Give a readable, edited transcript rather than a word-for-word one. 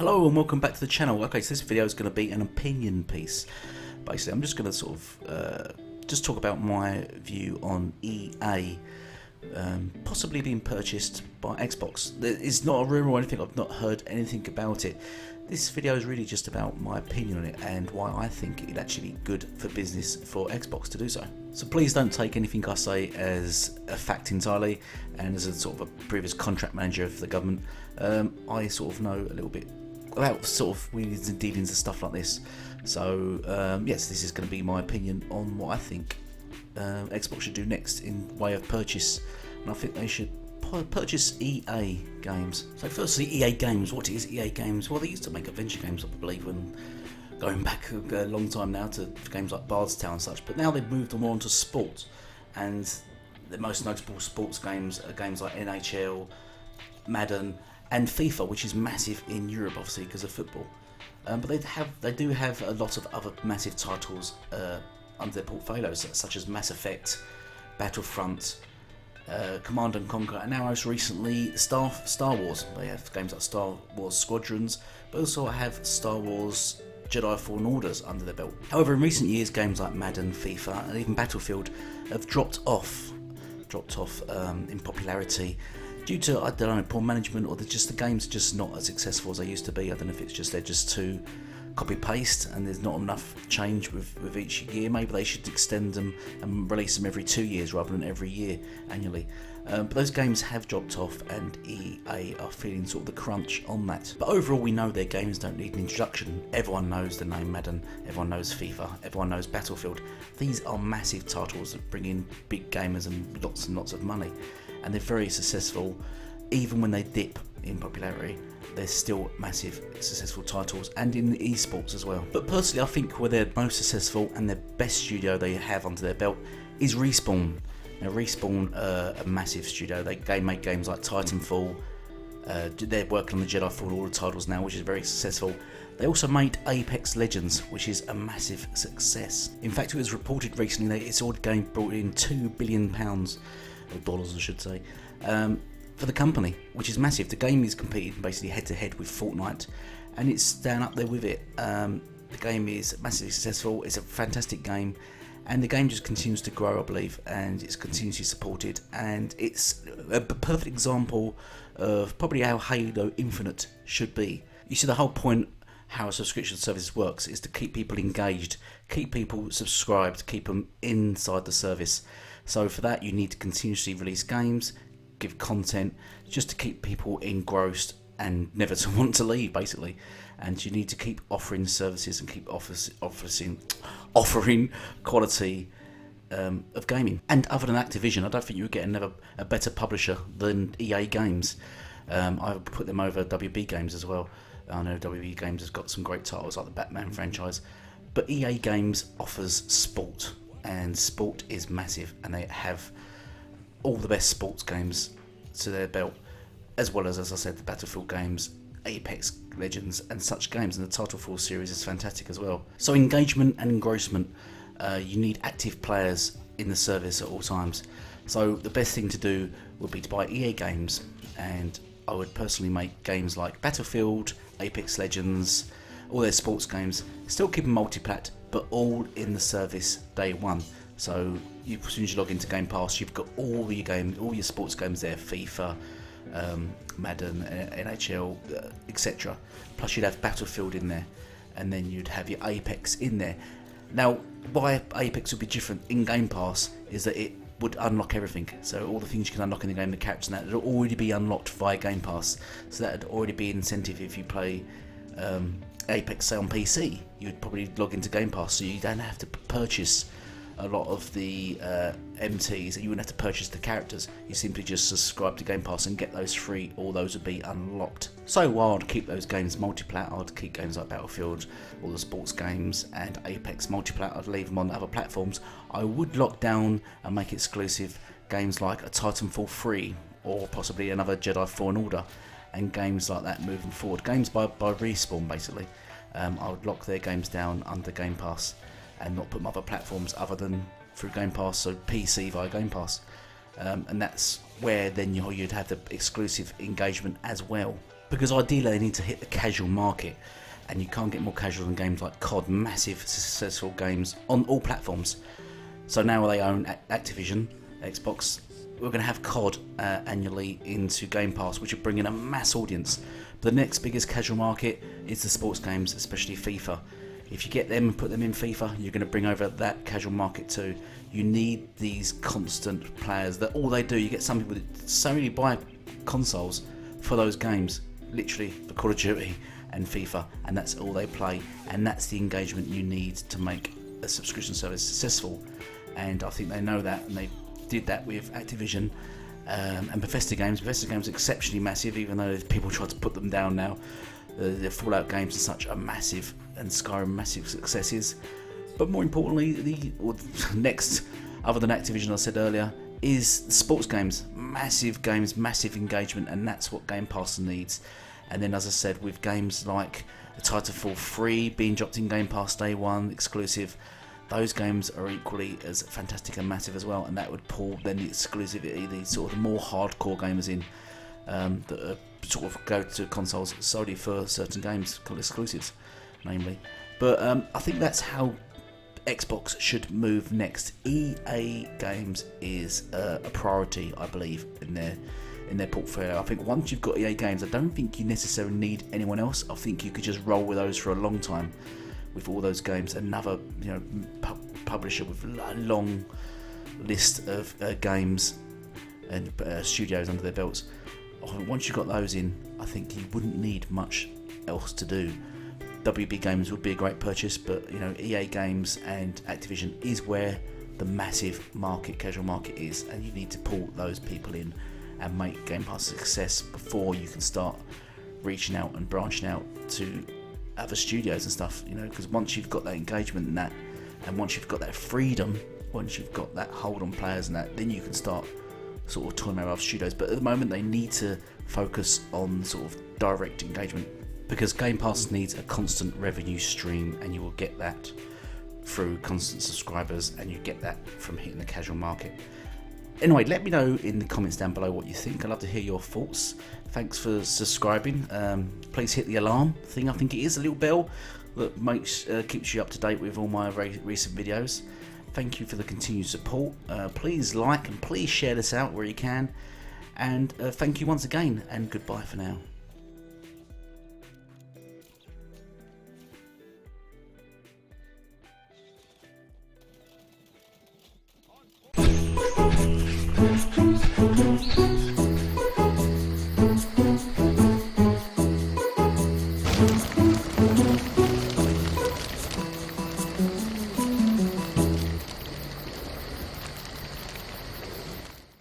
Hello and welcome back to the channel. Okay, so this video is going to be an opinion piece. Basically, I'm just going to sort of just talk about my view on EA possibly being purchased by Xbox. It's not a rumour or anything, I've not heard anything about it. This video is really just about my opinion on it and why I think it'd actually be good for business for Xbox to do so. So please don't take anything I say as a fact entirely, and as a sort of a previous contract manager of the government, I sort of know a little bit about sort of wheelings and dealings and stuff like this. So yes, this is going to be my opinion on what I think Xbox should do next in way of purchase, and I think they should purchase EA games. So firstly, EA Games. What is EA Games? Well, they used to make adventure games, I believe, when going back a long time now to games like Bardstown and such, but now they've moved more on to sport, and the most notable sports games are games like NHL, Madden and FIFA, which is massive in Europe obviously because of football, but they do have a lot of other massive titles under their portfolios, such as Mass Effect, Battlefront, Command and Conquer, and now most recently Star Wars. They have games like Star Wars Squadrons, but also have Star Wars Jedi Fallen Orders under their belt. However, in recent years, games like Madden, FIFA, and even Battlefield have dropped off in popularity due to, I don't know, poor management, or the games are just not as successful as they used to be. I don't know if it's just they're just too copy-paste and there's not enough change with each year. Maybe they should extend them and release them every 2 years rather than every year annually. But those games have dropped off, and EA are feeling sort of the crunch on that. But overall, we know their games don't need an introduction. Everyone knows the name Madden, everyone knows FIFA, everyone knows Battlefield. These are massive titles that bring in big gamers and lots of money, and they're very successful. Even when they dip in popularity, they're still massive successful titles, and in the esports as well. But personally, I think where they're most successful and their best studio they have under their belt is Respawn. Now, Respawn are a massive studio. They make games like Titanfall. They're working on the Jedi Fallen Order titles now, which is very successful. They also made Apex Legends, which is a massive success. In fact, it was reported recently that its order game brought in £2 billion, or dollars I should say, for the company, which is massive. The game is competing basically head to head with Fortnite, and it's down up there with it. The game is massively successful. It's a fantastic game, and the game just continues to grow, I believe, and it's continuously supported, and it's a perfect example of probably how Halo Infinite should be. You see, the whole point how a subscription service works is to keep people engaged, keep people subscribed, keep them inside the service. So for that, you need to continuously release games, give content, just to keep people engrossed and never to want to leave, basically. And you need to keep offering services and keep offering quality of gaming. And other than Activision, I don't think you would get a better publisher than EA Games. I would put them over WB Games as well. I know WB Games has got some great titles like the Batman franchise, but EA Games offers sport, and sport is massive, and they have all the best sports games to their belt, as well as I said, the Battlefield games, Apex Legends and such games, and the Titanfall series is fantastic as well. So engagement and engrossment, you need active players in the service at all times. So the best thing to do would be to buy EA Games, and I would personally make games like Battlefield, Apex Legends, all their sports games, still keep them multi-plat, but all in the service day one. So as soon as you log into Gamepass, you've got all your sports games there, FIFA, Madden, NHL, etc. Plus you'd have Battlefield in there, and then you'd have your Apex in there. Now, why Apex would be different in Game Pass is that it would unlock everything. So all the things you can unlock in the game, the characters and that, would already be unlocked via Game Pass. So that would already be an incentive if you play Apex, say on PC. You'd probably log into Game Pass, so you don't have to purchase a lot of the MTs, and you wouldn't have to purchase the characters. You simply just subscribe to Game Pass and get those free, all those would be unlocked. So while I'd keep those games multi-plat, I'd keep games like Battlefield, all the sports games, and Apex multi-plat, I'd leave them on other platforms. I would lock down and make exclusive games like a Titanfall 3, or possibly another Jedi Fallen Order, and games like that moving forward. Games by Respawn, basically. I would lock their games down under Game Pass, and not put them on other platforms other than through Game Pass, so PC via Game Pass. And that's where then you'd have the exclusive engagement as well. because ideally they need to hit the casual market, and you can't get more casual than games like COD, massive successful games on all platforms. So now they own Activision, Xbox, we're going to have COD annually into Game Pass, which will bring in a mass audience. But the next biggest casual market is the sports games, especially FIFA. If you get them and put them in FIFA, you're going to bring over that casual market too. You need these constant players that all they do, you get some people that so really buy consoles for those games, literally for Call of Duty and FIFA, and that's all they play, and that's the engagement you need to make a subscription service successful. And I think they know that, and they did that with Activision and Bethesda games. Bethesda games are exceptionally massive, even though people try to put them down now. The Fallout games are such a massive, and Skyrim massive successes. But more importantly, the next, other than Activision I said earlier, is the sports games. Massive games, massive engagement, and that's what Game Pass needs. And then, as I said, with games like Titanfall 3 being dropped in Game Pass day one, exclusive, those games are equally as fantastic and massive as well, and that would pull then the exclusivity, the sort of the more hardcore gamers in, that sort of go to consoles solely for certain games called exclusives, namely. But I think that's how Xbox should move next. EA games is a priority, I believe, in their portfolio. I think once you've got EA games, I don't think you necessarily need anyone else. I think you could just roll with those for a long time. With all those games, another publisher with a long list of games and studios under their belts. Once you've got those in, I think you wouldn't need much else to do. WB Games would be a great purchase, but EA Games and Activision is where the massive market, casual market is, and you need to pull those people in and make Game Pass a success before you can start reaching out and branching out to other studios and stuff, because once you've got that engagement and that, and once you've got that freedom, once you've got that hold on players and that, then you can start sort of toying around other studios. But at the moment they need to focus on sort of direct engagement, because Game Pass needs a constant revenue stream, and you will get that through constant subscribers, and you get that from hitting the casual market. Anyway, let me know in the comments down below what you think. I'd love to hear your thoughts. Thanks for subscribing. Please hit the alarm thing, I think it is, a little bell that keeps you up to date with all my recent videos. Thank you for the continued support. Please like and please share this out where you can. And thank you once again, and goodbye for now.